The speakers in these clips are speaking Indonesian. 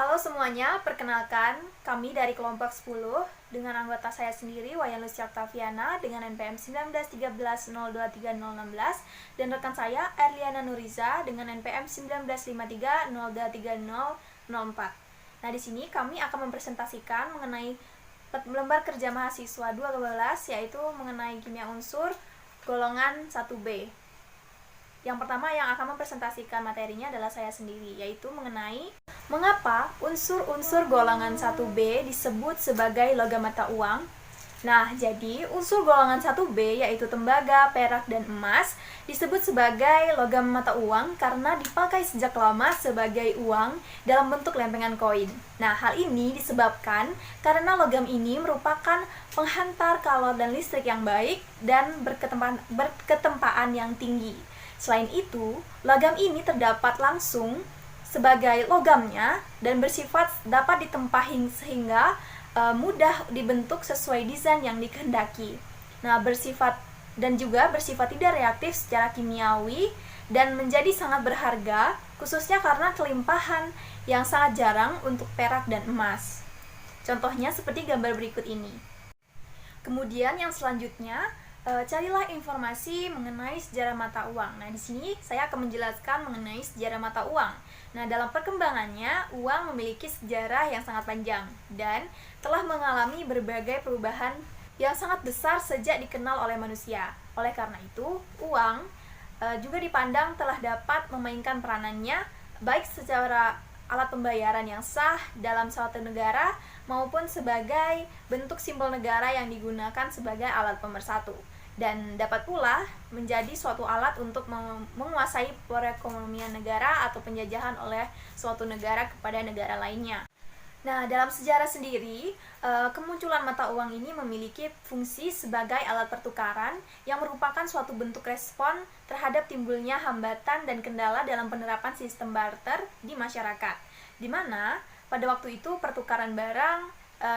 Halo semuanya, perkenalkan kami dari kelompok 10 dengan anggota saya sendiri Wayan Lucia Octaviana dengan NPM 1913023016 dan rekan saya Erliana Nuriza dengan NPM 1953023004. Nah, di sini kami akan mempresentasikan mengenai lembar kerja mahasiswa 12 yaitu mengenai kimia unsur golongan 1B. Yang pertama yang akan mempresentasikan materinya adalah saya sendiri, yaitu mengenai mengapa unsur-unsur golongan 1B disebut sebagai logam mata uang. Nah, jadi unsur golongan 1B yaitu tembaga, perak, dan emas disebut sebagai logam mata uang karena dipakai sejak lama sebagai uang dalam bentuk lempengan koin. Nah, hal ini disebabkan karena logam ini merupakan penghantar kalor dan listrik yang baik dan berketempaan yang tinggi. Selain itu, logam ini terdapat langsung sebagai logamnya dan bersifat dapat ditempahin sehingga mudah dibentuk sesuai desain yang dikehendaki. Nah, bersifat tidak reaktif secara kimiawi dan menjadi sangat berharga khususnya karena kelimpahan yang sangat jarang untuk perak dan emas. Contohnya seperti gambar berikut ini. Kemudian yang selanjutnya, carilah informasi mengenai sejarah mata uang. Nah, di sini saya akan menjelaskan mengenai sejarah mata uang. Nah, dalam perkembangannya, uang memiliki sejarah yang sangat panjang dan telah mengalami berbagai perubahan yang sangat besar sejak dikenal oleh manusia. Oleh karena itu, uang juga dipandang telah dapat memainkan peranannya baik secara alat pembayaran yang sah dalam suatu negara maupun sebagai bentuk simbol negara yang digunakan sebagai alat pemersatu, dan dapat pula menjadi suatu alat untuk menguasai perekonomian negara atau penjajahan oleh suatu negara kepada negara lainnya. Nah, dalam sejarah sendiri, kemunculan mata uang ini memiliki fungsi sebagai alat pertukaran yang merupakan suatu bentuk respon terhadap timbulnya hambatan dan kendala dalam penerapan sistem barter di masyarakat, di mana pada waktu itu pertukaran barang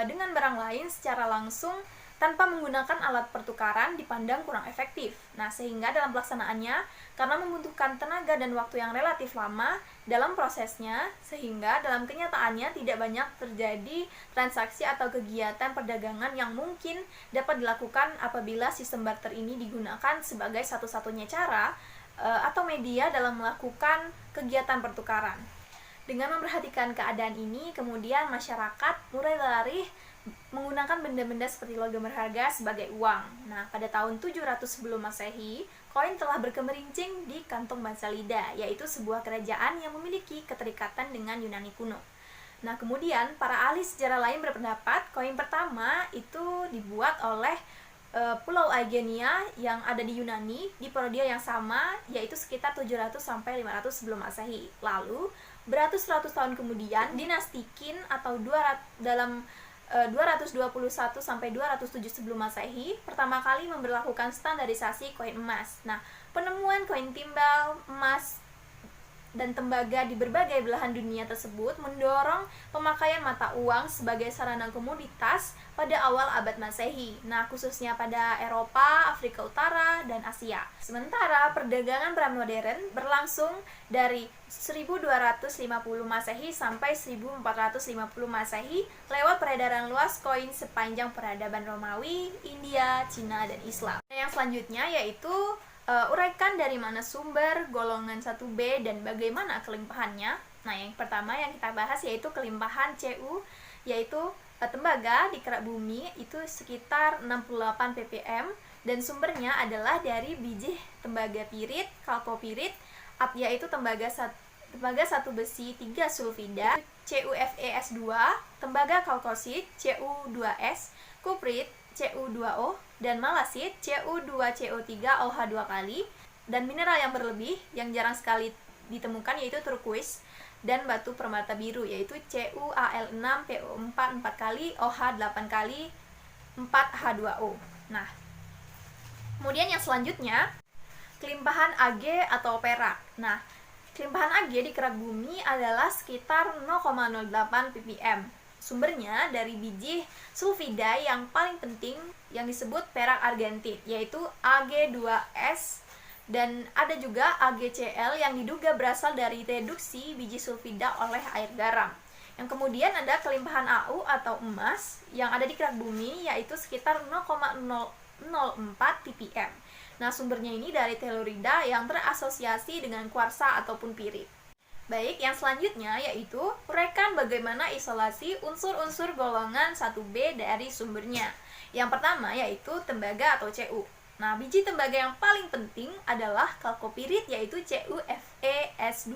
dengan barang lain secara langsung tanpa menggunakan alat pertukaran dipandang kurang efektif. Nah, sehingga dalam pelaksanaannya, karena membutuhkan tenaga dan waktu yang relatif lama dalam prosesnya, sehingga dalam kenyataannya tidak banyak terjadi transaksi atau kegiatan perdagangan yang mungkin dapat dilakukan apabila sistem barter ini digunakan sebagai satu-satunya cara atau media dalam melakukan kegiatan pertukaran. Dengan memperhatikan keadaan ini, kemudian masyarakat mulai beralih menggunakan benda-benda seperti logam berharga sebagai uang. Nah, pada tahun 700 sebelum Masehi, koin telah berkemerincing di kantong bangsa Lida, yaitu sebuah kerajaan yang memiliki keterikatan dengan Yunani kuno. Nah, kemudian para ahli sejarah lain berpendapat koin pertama itu dibuat oleh Pulau Aegenia yang ada di Yunani di periode yang sama, yaitu sekitar 700 sampai 500 sebelum Masehi. Lalu, beratus-ratus tahun kemudian, dinasti Qin atau 221 sampai 207 sebelum Masehi pertama kali memberlakukan standarisasi koin emas. Nah, penemuan koin timbal, emas, dan tembaga di berbagai belahan dunia tersebut mendorong pemakaian mata uang sebagai sarana komoditas pada awal abad Masehi. Nah, khususnya pada Eropa, Afrika Utara, dan Asia. Sementara perdagangan pramodern berlangsung dari 1250 Masehi sampai 1450 Masehi lewat peredaran luas koin sepanjang peradaban Romawi, India, Cina, dan Islam. Yang selanjutnya yaitu uraikan dari mana sumber golongan 1B dan bagaimana kelimpahannya. Nah, yang pertama yang kita bahas yaitu kelimpahan Cu, yaitu tembaga di kerak bumi itu sekitar 68 ppm dan sumbernya adalah dari biji tembaga pirit, kalkopirit, yaitu tembaga satu besi 3 sulfida, CuFeS2, tembaga kalkosit, Cu2S, kuprit, Cu2O, dan malasit, Cu2CO3OH2 kali, dan mineral yang berlebih yang jarang sekali ditemukan yaitu turkuis, dan batu permata biru yaitu CuAl6PO4 4 kali, OH8 kali, 4H2O. Nah, kemudian yang selanjutnya, kelimpahan Ag atau perak. Nah, kelimpahan Ag di kerak bumi adalah sekitar 0,08 ppm. Sumbernya dari biji sulfida yang paling penting yang disebut perak argentit, yaitu Ag2S, dan ada juga AgCl yang diduga berasal dari reduksi biji sulfida oleh air garam. Yang kemudian ada kelimpahan AU atau emas yang ada di kerak bumi, yaitu sekitar 0,004 ppm. Nah, sumbernya ini dari tellurida yang terasosiasi dengan kuarsa ataupun pirit. Baik, yang selanjutnya yaitu uraikan bagaimana isolasi unsur-unsur golongan 1B dari sumbernya. Yang pertama yaitu tembaga atau Cu. Nah, biji tembaga yang paling penting adalah kalkopirit yaitu CuFeS2.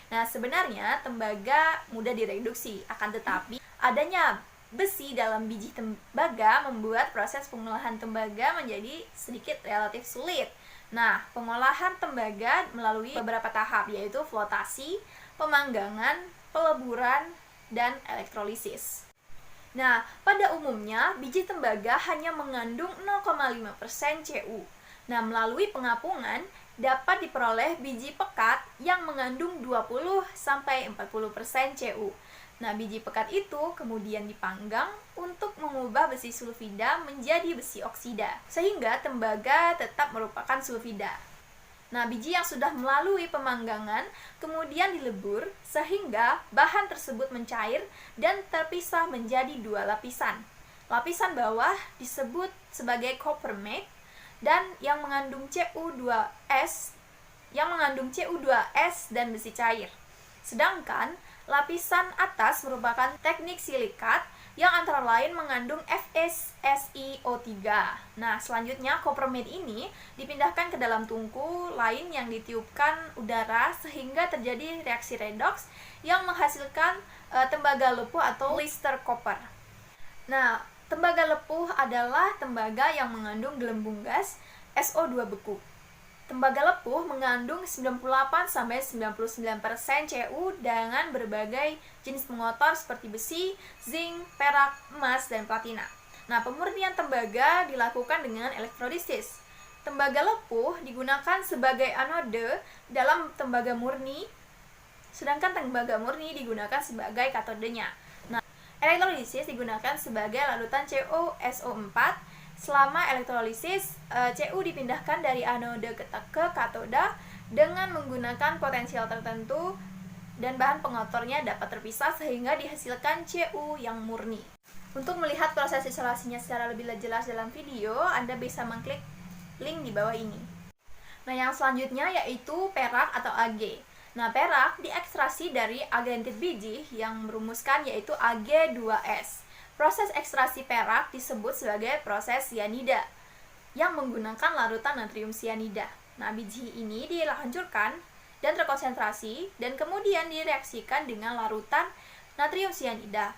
Nah, sebenarnya tembaga mudah direduksi, akan tetapi adanya besi dalam biji tembaga membuat proses pengolahan tembaga menjadi sedikit relatif sulit. Nah, pengolahan tembaga melalui beberapa tahap, yaitu flotasi, pemanggangan, peleburan, dan elektrolisis. Nah, pada umumnya biji tembaga hanya mengandung 0,5% Cu. Nah, melalui pengapungan dapat diperoleh biji pekat yang mengandung 20-40% Cu. Nah, biji pekat itu kemudian dipanggang untuk mengubah besi sulfida menjadi besi oksida, sehingga tembaga tetap merupakan sulfida. Nah, biji yang sudah melalui pemanggangan kemudian dilebur sehingga bahan tersebut mencair dan terpisah menjadi dua lapisan. Lapisan bawah disebut sebagai copper matte dan yang mengandung Cu2S dan besi cair. Sedangkan lapisan atas merupakan teknik silikat yang antara lain mengandung FeSiO3. Nah, selanjutnya copper matte ini dipindahkan ke dalam tungku lain yang ditiupkan udara sehingga terjadi reaksi redoks yang menghasilkan tembaga lepuh atau blister copper. Nah, tembaga lepuh adalah tembaga yang mengandung gelembung gas SO2 beku. Tembaga lepuh mengandung 98-99% Cu dengan berbagai jenis pengotor seperti besi, zinc, perak, emas, dan platina. Nah, pemurnian tembaga dilakukan dengan elektrolisis. Tembaga lepuh digunakan sebagai anode dalam tembaga murni, sedangkan tembaga murni digunakan sebagai katodenya. Elektrolisis digunakan sebagai larutan CuSO4. Selama elektrolisis, Cu dipindahkan dari anode ke katoda dengan menggunakan potensial tertentu dan bahan pengotornya dapat terpisah sehingga dihasilkan Cu yang murni. Untuk melihat proses isolasinya secara lebih jelas dalam video, Anda bisa mengklik link di bawah ini. Nah, yang selanjutnya yaitu perak atau Ag. Nah, perak diekstrasi dari agentit biji yang merumuskan yaitu Ag2S. Proses ekstraksi perak disebut sebagai proses sianida yang menggunakan larutan natrium sianida. Nah, biji ini dihancurkan dan terkonsentrasi dan kemudian direaksikan dengan larutan natrium sianida.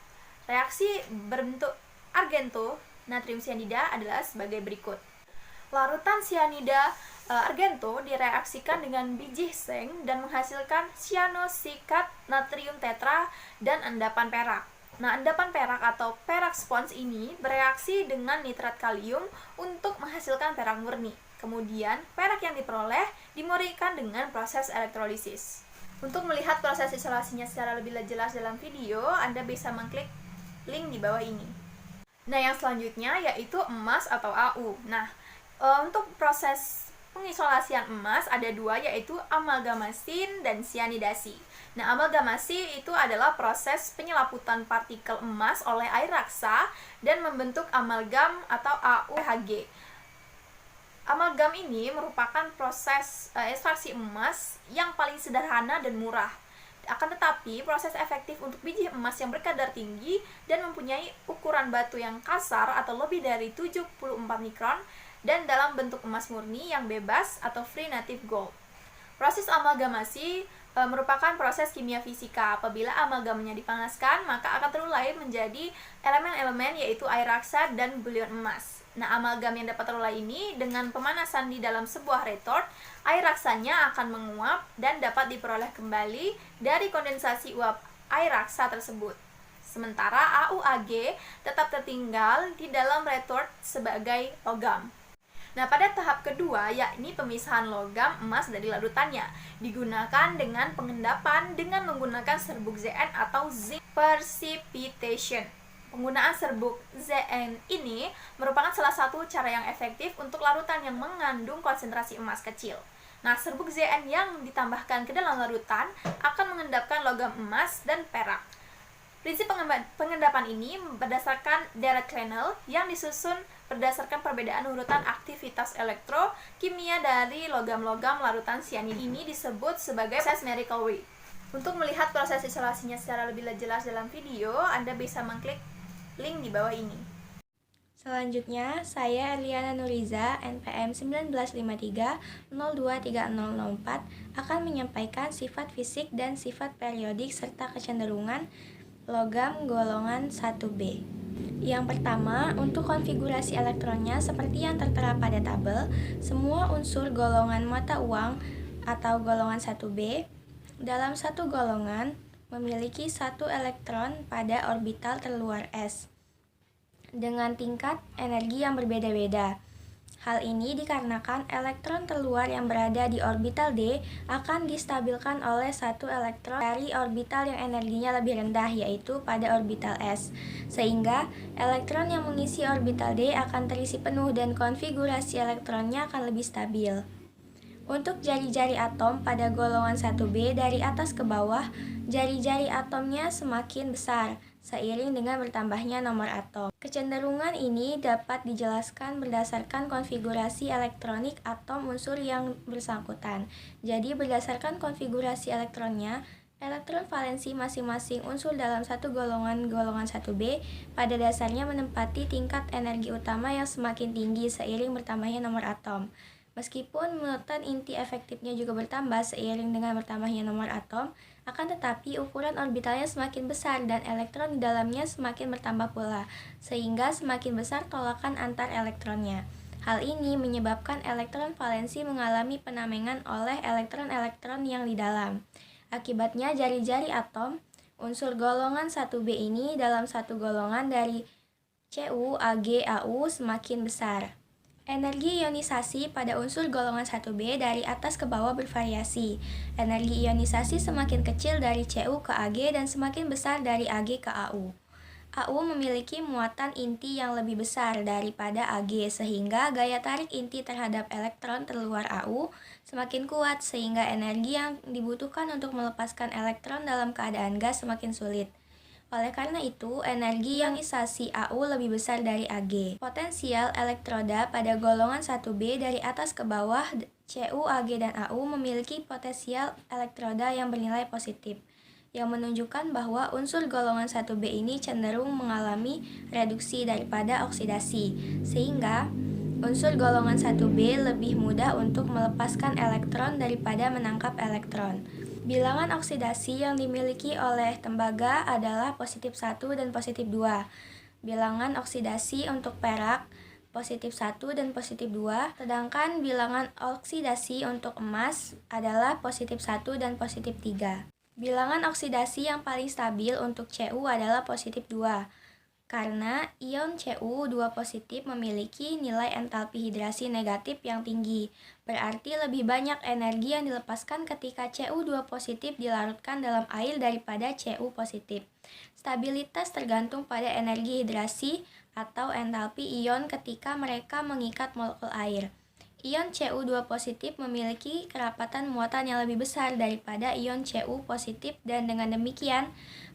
Reaksi berbentuk argento natrium sianida adalah sebagai berikut. Larutan sianida argento direaksikan dengan biji seng dan menghasilkan cyanosikat natrium tetra dan endapan perak. Nah, endapan perak atau perak spons ini bereaksi dengan nitrat kalium untuk menghasilkan perak murni. Kemudian, perak yang diperoleh dimurnikan dengan proses elektrolisis. Untuk melihat proses isolasinya secara lebih jelas dalam video, Anda bisa mengklik link di bawah ini. Nah, yang selanjutnya yaitu emas atau AU. Nah, untuk proses pengisolasian emas ada dua, yaitu amalgamasi dan sianidasi. Nah, amalgamasi itu adalah proses penyelaputan partikel emas oleh air raksa dan membentuk amalgam atau AuHG. Amalgam ini merupakan proses ekstraksi emas yang paling sederhana dan murah. Akan tetapi, proses efektif untuk biji emas yang berkadar tinggi dan mempunyai ukuran batu yang kasar atau lebih dari 74 mikron dan dalam bentuk emas murni yang bebas atau free native gold. Proses amalgamasi merupakan proses kimia fisika. Apabila amalgamnya dipanaskan, maka akan terulai menjadi elemen-elemen yaitu air raksa dan bulion emas. Nah, amalgam yang dapat terulai ini dengan pemanasan di dalam sebuah retort, air raksanya akan menguap dan dapat diperoleh kembali dari kondensasi uap air raksa tersebut. Sementara AuAg tetap tertinggal di dalam retort sebagai logam. Nah, pada tahap kedua, yakni pemisahan logam emas dari larutannya, digunakan dengan pengendapan dengan menggunakan serbuk Zn atau zinc precipitation. Penggunaan serbuk Zn ini merupakan salah satu cara yang efektif untuk larutan yang mengandung konsentrasi emas kecil. Nah, serbuk Zn yang ditambahkan ke dalam larutan akan mengendapkan logam emas dan perak. Prinsip pengendapan ini berdasarkan Dirac-Lenel yang disusun berdasarkan perbedaan urutan aktivitas elektrokimia dari logam-logam larutan sianida. Ini disebut sebagai proses Merrill-Crowe. Untuk melihat proses isolasinya secara lebih jelas dalam video, Anda bisa mengklik link di bawah ini. Selanjutnya, saya Erliana Nuriza, NPM 1953-023004, akan menyampaikan sifat fisik dan sifat periodik serta kecenderungan logam golongan 1B. Yang pertama, untuk konfigurasi elektronnya seperti yang tertera pada tabel, semua unsur golongan mata uang atau golongan 1B dalam satu golongan memiliki satu elektron pada orbital terluar S dengan tingkat energi yang berbeda-beda. Hal ini dikarenakan elektron terluar yang berada di orbital D akan distabilkan oleh satu elektron dari orbital yang energinya lebih rendah, yaitu pada orbital S, sehingga elektron yang mengisi orbital D akan terisi penuh dan konfigurasi elektronnya akan lebih stabil. Untuk jari-jari atom pada golongan 1B dari atas ke bawah, jari-jari atomnya semakin besar seiring dengan bertambahnya nomor atom. Kecenderungan ini dapat dijelaskan berdasarkan konfigurasi elektronik atom unsur yang bersangkutan. Jadi berdasarkan konfigurasi elektronnya, elektron valensi masing-masing unsur dalam satu golongan 1B pada dasarnya menempati tingkat energi utama yang semakin tinggi seiring bertambahnya nomor atom. Meskipun muatan inti efektifnya juga bertambah seiring dengan bertambahnya nomor atom, akan tetapi ukuran orbitalnya semakin besar dan elektron di dalamnya semakin bertambah pula, sehingga semakin besar tolakan antar elektronnya. Hal ini menyebabkan elektron valensi mengalami penamengan oleh elektron-elektron yang di dalam. Akibatnya jari-jari atom unsur golongan 1B ini dalam satu golongan dari Cu, Ag, Au semakin besar. Energi ionisasi pada unsur golongan 1B dari atas ke bawah bervariasi. Energi ionisasi semakin kecil dari Cu ke Ag dan semakin besar dari Ag ke Au. Au memiliki muatan inti yang lebih besar daripada Ag, sehingga gaya tarik inti terhadap elektron terluar Au semakin kuat, sehingga energi yang dibutuhkan untuk melepaskan elektron dalam keadaan gas semakin sulit. Oleh karena itu, energi ionisasi Au lebih besar dari Ag. Potensial elektroda pada golongan 1B dari atas ke bawah, Cu, Ag, dan Au memiliki potensial elektroda yang bernilai positif, yang menunjukkan bahwa unsur golongan 1B ini cenderung mengalami reduksi daripada oksidasi, sehingga unsur golongan 1B lebih mudah untuk melepaskan elektron daripada menangkap elektron. Bilangan oksidasi yang dimiliki oleh tembaga adalah positif 1 dan positif 2. Bilangan oksidasi untuk perak positif 1 dan positif 2, sedangkan bilangan oksidasi untuk emas adalah positif 1 dan positif 3. Bilangan oksidasi yang paling stabil untuk Cu adalah positif 2. Karena ion Cu2 positif memiliki nilai entalpi hidrasi negatif yang tinggi, berarti lebih banyak energi yang dilepaskan ketika Cu2 positif dilarutkan dalam air daripada Cu positif. Stabilitas tergantung pada energi hidrasi atau entalpi ion ketika mereka mengikat molekul air. Ion Cu2 positif memiliki kerapatan muatan yang lebih besar daripada ion Cu positif dan dengan demikian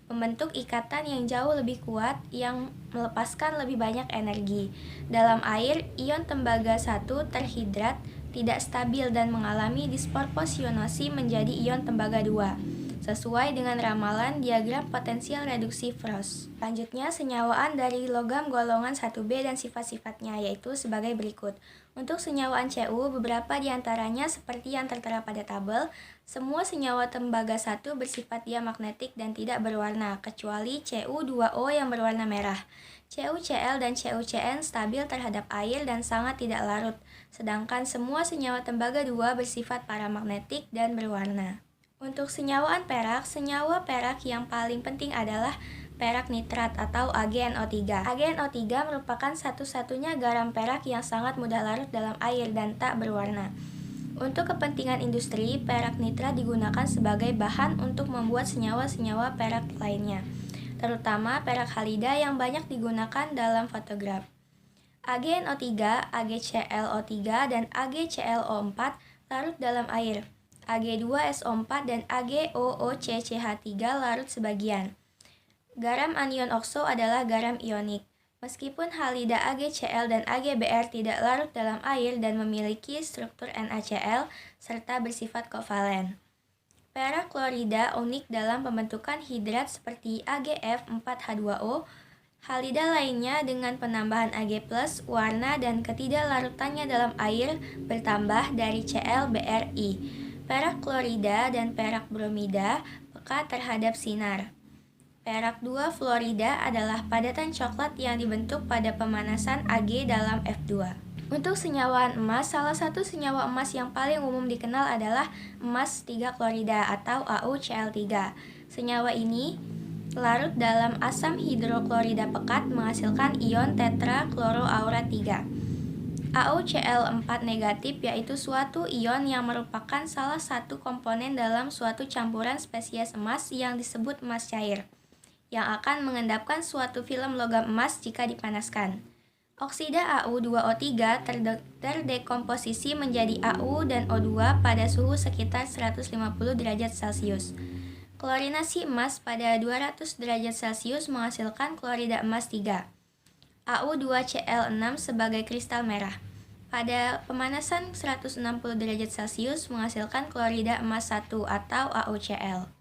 membentuk ikatan yang jauh lebih kuat yang melepaskan lebih banyak energi. Dalam air, ion tembaga 1 terhidrat tidak stabil dan mengalami disproporsionasi menjadi ion tembaga 2, sesuai dengan ramalan diagram potensial reduksi Frost. Selanjutnya, senyawaan dari logam golongan 1B dan sifat-sifatnya, yaitu sebagai berikut. Untuk senyawaan Cu, beberapa diantaranya seperti yang tertera pada tabel. Semua senyawa tembaga 1 bersifat diamagnetik dan tidak berwarna, kecuali Cu2O yang berwarna merah. CuCl dan CuCN stabil terhadap air dan sangat tidak larut, sedangkan semua senyawa tembaga 2 bersifat paramagnetik dan berwarna. Untuk senyawaan perak, senyawa perak yang paling penting adalah perak nitrat atau AgNO3. AgNO3 merupakan satu-satunya garam perak yang sangat mudah larut dalam air dan tak berwarna. Untuk kepentingan industri, perak nitrat digunakan sebagai bahan untuk membuat senyawa-senyawa perak lainnya, terutama perak halida yang banyak digunakan dalam fotograf. AgNO3, AgClO3, dan AgClO4 larut dalam air. Ag2SO4 dan AgOOCCH3 larut sebagian. Garam anion okso adalah garam ionik. Meskipun halida AgCl dan AgBr tidak larut dalam air dan memiliki struktur NaCl serta bersifat kovalen. Perak klorida unik dalam pembentukan hidrat seperti AgF4H2O. Halida lainnya dengan penambahan Ag+, warna dan ketidaklarutannya dalam air bertambah dari ClBrI. Perak klorida dan perak bromida peka terhadap sinar. Perak 2 fluorida adalah padatan coklat yang dibentuk pada pemanasan Ag dalam F2. Untuk senyawa emas, salah satu senyawa emas yang paling umum dikenal adalah emas 3 klorida atau AuCl3. Senyawa ini larut dalam asam hidroklorida pekat menghasilkan ion tetrakloroaura 3. AuCl4 negatif yaitu suatu ion yang merupakan salah satu komponen dalam suatu campuran spesies emas yang disebut emas cair, yang akan mengendapkan suatu film logam emas jika dipanaskan. Oksida Au2O3 terdekomposisi menjadi Au dan O2 pada suhu sekitar 150 derajat Celcius. Klorinasi emas pada 200 derajat Celcius menghasilkan klorida emas 3. Au2Cl6 sebagai kristal merah. Pada pemanasan 160 derajat Celcius menghasilkan klorida emas 1 atau AuCl.